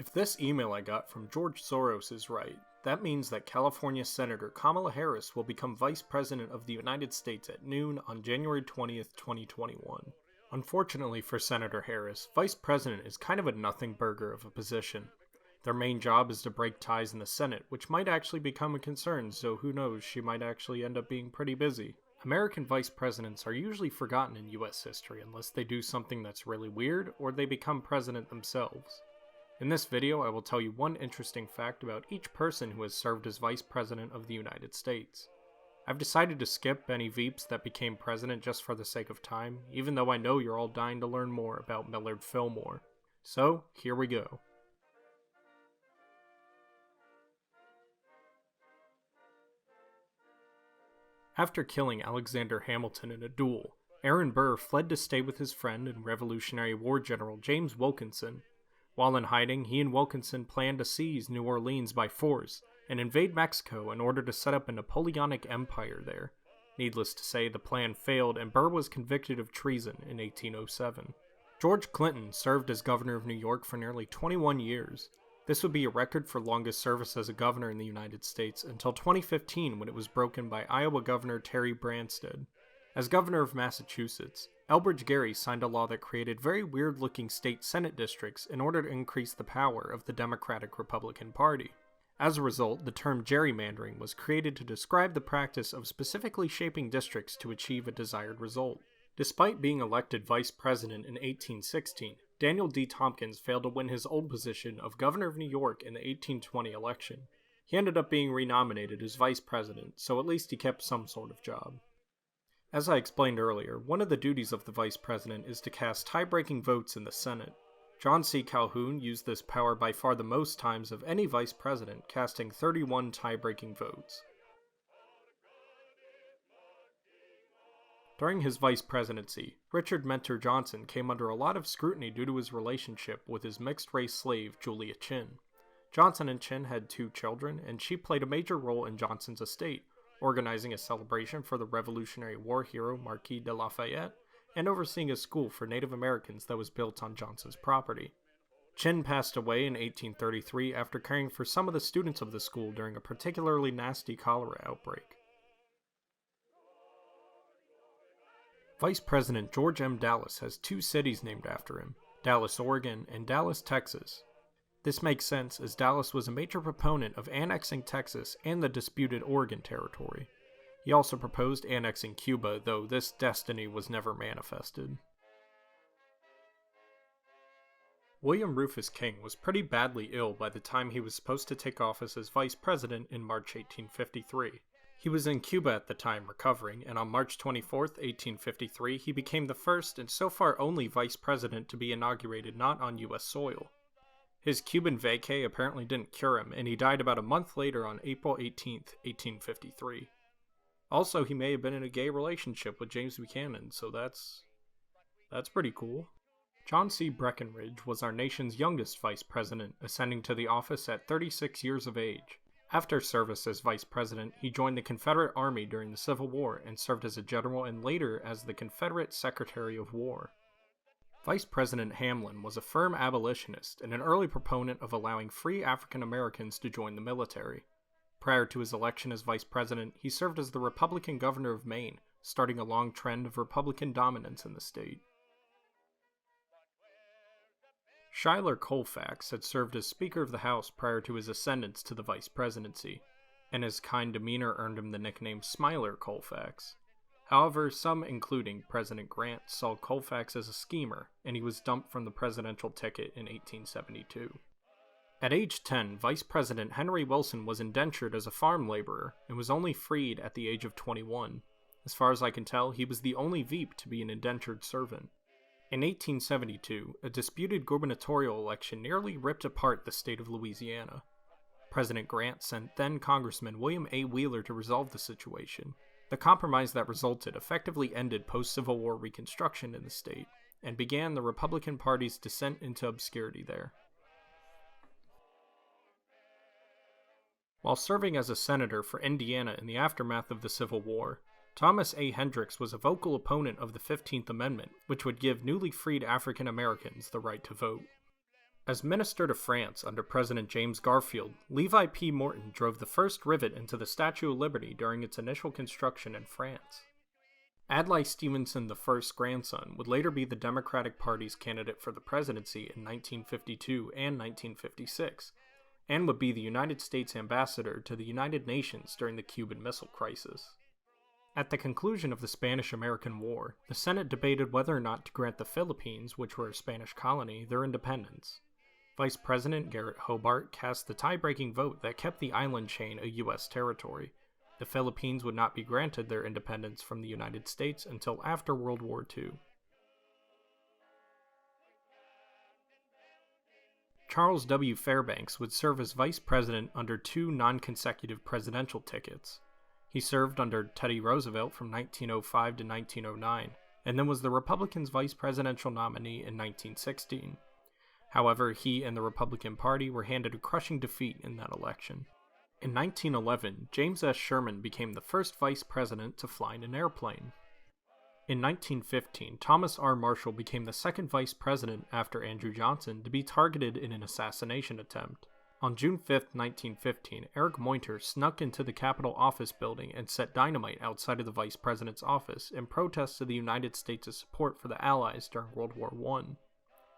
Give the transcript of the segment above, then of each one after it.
If this email I got from George Soros is right, that means that California Senator Kamala Harris will become Vice President of the United States at noon on January 20th, 2021. Unfortunately for Senator Harris, Vice President is kind of a nothing burger of a position. Their main job is to break ties in the Senate, which might actually become a concern, so who knows, she might actually end up being pretty busy. American vice presidents are usually forgotten in US history unless they do something that's really weird or they become president themselves. In this video, I will tell you one interesting fact about each person who has served as Vice President of the United States. I've decided to skip any Veeps that became president just for the sake of time, even though I know you're all dying to learn more about Millard Fillmore. So, here we go. After killing Alexander Hamilton in a duel, Aaron Burr fled to stay with his friend and Revolutionary War General James Wilkinson. While in hiding, he and Wilkinson planned to seize New Orleans by force and invade Mexico in order to set up a Napoleonic empire there. Needless to say, the plan failed and Burr was convicted of treason in 1807. George Clinton served as governor of New York for nearly 21 years. This would be a record for longest service as a governor in the United States until 2015 when it was broken by Iowa Governor Terry Branstad. As governor of Massachusetts, Elbridge Gerry signed a law that created very weird-looking state Senate districts in order to increase the power of the Democratic-Republican Party. As a result, the term gerrymandering was created to describe the practice of specifically shaping districts to achieve a desired result. Despite being elected vice president in 1816, Daniel D. Tompkins failed to win his old position of governor of New York in the 1820 election. He ended up being renominated as vice president, so at least he kept some sort of job. As I explained earlier, one of the duties of the vice president is to cast tie-breaking votes in the Senate. John C. Calhoun used this power by far the most times of any vice president, casting 31 tie-breaking votes. During his vice presidency, Richard Mentor Johnson came under a lot of scrutiny due to his relationship with his mixed-race slave, Julia Chin. Johnson and Chin had 2 children, and she played a major role in Johnson's estate, organizing a celebration for the Revolutionary War hero Marquis de Lafayette, and overseeing a school for Native Americans that was built on Johnson's property. Chin passed away in 1833 after caring for some of the students of the school during a particularly nasty cholera outbreak. Vice President George M. Dallas has 2 cities named after him, Dallas, Oregon, and Dallas, Texas. This makes sense as Dallas was a major proponent of annexing Texas and the disputed Oregon Territory. He also proposed annexing Cuba, though this destiny was never manifested. William Rufus King was pretty badly ill by the time he was supposed to take office as vice president in March 1853. He was in Cuba at the time recovering, and on March 24, 1853, he became the first and so far only vice president to be inaugurated not on US soil. His Cuban vacay apparently didn't cure him, and he died about a month later on April 18, 1853. Also, he may have been in a gay relationship with James Buchanan, so that's pretty cool. John C. Breckinridge was our nation's youngest vice president, ascending to the office at 36 years of age. After service as vice president, he joined the Confederate Army during the Civil War and served as a general and later as the Confederate Secretary of War. Vice President Hamlin was a firm abolitionist and an early proponent of allowing free African Americans to join the military. Prior to his election as vice president, he served as the Republican governor of Maine, starting a long trend of Republican dominance in the state. Schuyler Colfax had served as Speaker of the House prior to his ascendance to the vice presidency, and his kind demeanor earned him the nickname Smiler Colfax. However, some, including President Grant, saw Colfax as a schemer, and he was dumped from the presidential ticket in 1872. At age 10, Vice President Henry Wilson was indentured as a farm laborer, and was only freed at the age of 21. As far as I can tell, he was the only Veep to be an indentured servant. In 1872, a disputed gubernatorial election nearly ripped apart the state of Louisiana. President Grant sent then-Congressman William A. Wheeler to resolve the situation. The compromise that resulted effectively ended post-Civil War Reconstruction in the state, and began the Republican Party's descent into obscurity there. While serving as a senator for Indiana in the aftermath of the Civil War, Thomas A. Hendricks was a vocal opponent of the 15th Amendment, which would give newly freed African Americans the right to vote. As Minister to France under President James Garfield, Levi P. Morton drove the first rivet into the Statue of Liberty during its initial construction in France. Adlai Stevenson I's grandson would later be the Democratic Party's candidate for the presidency in 1952 and 1956, and would be the United States ambassador to the United Nations during the Cuban Missile Crisis. At the conclusion of the Spanish-American War, the Senate debated whether or not to grant the Philippines, which were a Spanish colony, their independence. Vice President Garret Hobart cast the tie-breaking vote that kept the island chain a U.S. territory. The Philippines would not be granted their independence from the United States until after World War II. Charles W. Fairbanks would serve as vice president under two non-consecutive presidential tickets. He served under Teddy Roosevelt from 1905 to 1909, and then was the Republicans' vice presidential nominee in 1916. However, he and the Republican Party were handed a crushing defeat in that election. In 1911, James S. Sherman became the first vice president to fly in an airplane. In 1915, Thomas R. Marshall became the second vice president after Andrew Johnson to be targeted in an assassination attempt. On June 5, 1915, Eric Moynter snuck into the Capitol office building and set dynamite outside of the vice president's office in protest of the United States' support for the Allies during World War I.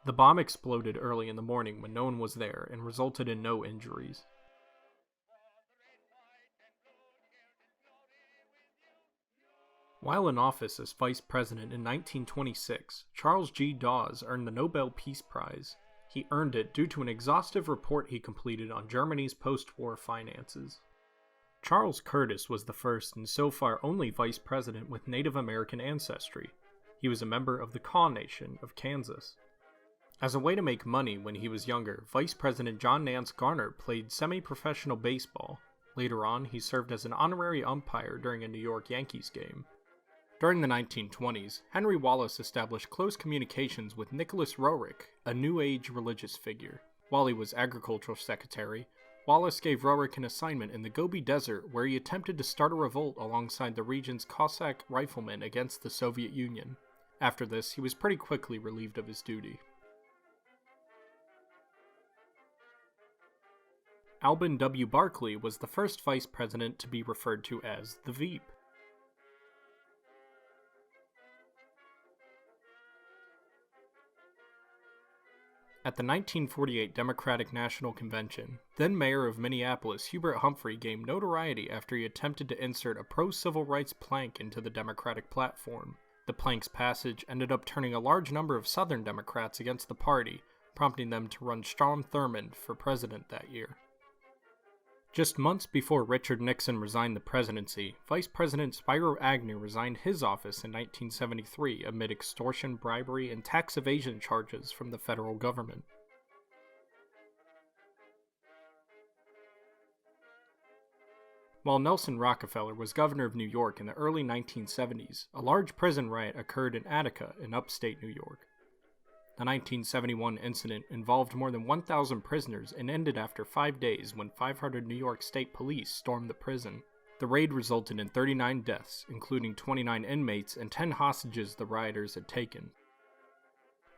The bomb exploded early in the morning when no one was there and resulted in no injuries. While in office as vice president in 1926, Charles G. Dawes earned the Nobel Peace Prize. He earned it due to an exhaustive report he completed on Germany's post-war finances. Charles Curtis was the first and so far only vice president with Native American ancestry. He was a member of the Kaw Nation of Kansas. As a way to make money when he was younger, Vice President John Nance Garner played semi-professional baseball. Later on, he served as an honorary umpire during a New York Yankees game. During the 1920s, Henry Wallace established close communications with Nicholas Roerich, a New Age religious figure. While he was agricultural secretary, Wallace gave Roerich an assignment in the Gobi Desert where he attempted to start a revolt alongside the region's Cossack riflemen against the Soviet Union. After this, he was pretty quickly relieved of his duty. Alban W. Barkley was the first vice president to be referred to as the Veep. At the 1948 Democratic National Convention, then mayor of Minneapolis Hubert Humphrey gained notoriety after he attempted to insert a pro-civil rights plank into the Democratic platform. The plank's passage ended up turning a large number of Southern Democrats against the party, prompting them to run Strom Thurmond for president that year. Just months before Richard Nixon resigned the presidency, Vice President Spiro Agnew resigned his office in 1973 amid extortion, bribery, and tax evasion charges from the federal government. While Nelson Rockefeller was governor of New York in the early 1970s, a large prison riot occurred in Attica in upstate New York. The 1971 incident involved more than 1,000 prisoners and ended after 5 days when 500 New York State police stormed the prison. The raid resulted in 39 deaths, including 29 inmates and 10 hostages the rioters had taken.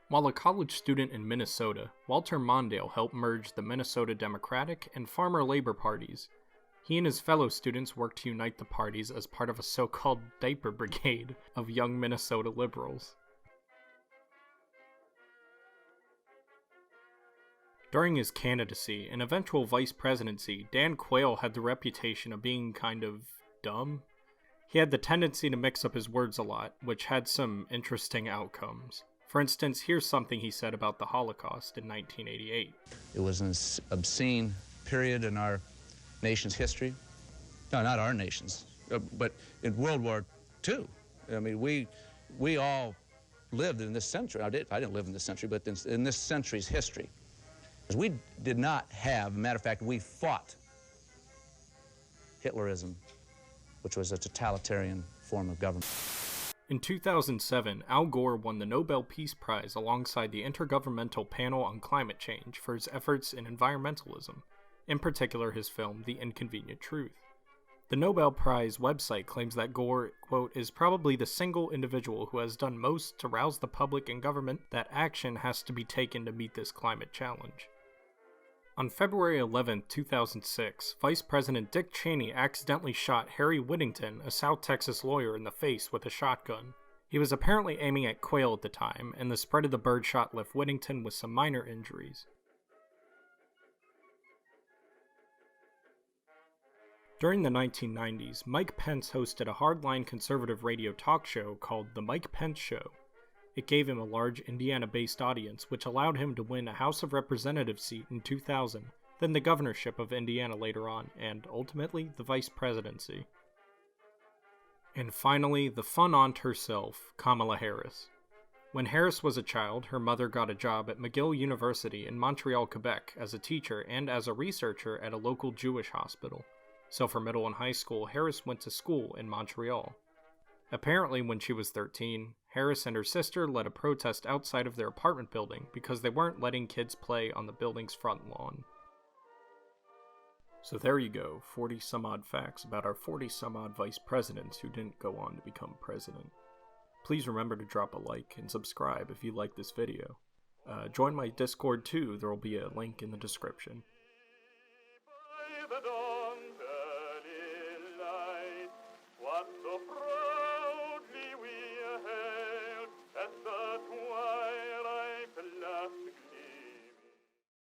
While a college student in Minnesota, Walter Mondale helped merge the Minnesota Democratic and Farmer Labor parties. He and his fellow students worked to unite the parties as part of a so-called diaper brigade of young Minnesota liberals. During his candidacy and eventual vice presidency, Dan Quayle had the reputation of being kind of dumb. He had the tendency to mix up his words a lot, which had some interesting outcomes. For instance, here's something he said about the Holocaust in 1988. It was an obscene period in our nation's history. No, not our nation's, but in World War II. I mean, we all lived in this century. I didn't live in this century, but in this century's history. Because we did not have, matter of fact, we fought Hitlerism, which was a totalitarian form of government. In 2007, Al Gore won the Nobel Peace Prize alongside the Intergovernmental Panel on Climate Change for his efforts in environmentalism, in particular his film The Inconvenient Truth. The Nobel Prize website claims that Gore, quote, is probably the single individual who has done most to rouse the public and government that action has to be taken to meet this climate challenge. On February 11, 2006, Vice President Dick Cheney accidentally shot Harry Whittington, a South Texas lawyer, in the face with a shotgun. He was apparently aiming at quail at the time, and the spread of the birdshot left Whittington with some minor injuries. During the 1990s, Mike Pence hosted a hardline conservative radio talk show called The Mike Pence Show. It gave him a large Indiana-based audience, which allowed him to win a House of Representatives seat in 2000, then the governorship of Indiana later on, and ultimately the vice presidency. And finally, the fun aunt herself, Kamala Harris. When Harris was a child, her mother got a job at McGill University in Montreal, Quebec as a teacher and as a researcher at a local Jewish hospital. So for middle and high school, Harris went to school in Montreal. Apparently, when she was 13, Harris and her sister led a protest outside of their apartment building because they weren't letting kids play on the building's front lawn. So there you go, 40 some odd facts about our 40 some odd vice presidents who didn't go on to become president. Please remember to drop a like and subscribe if you like this video. Join my Discord too, there will be a link in the description. By the dawn's early light, what so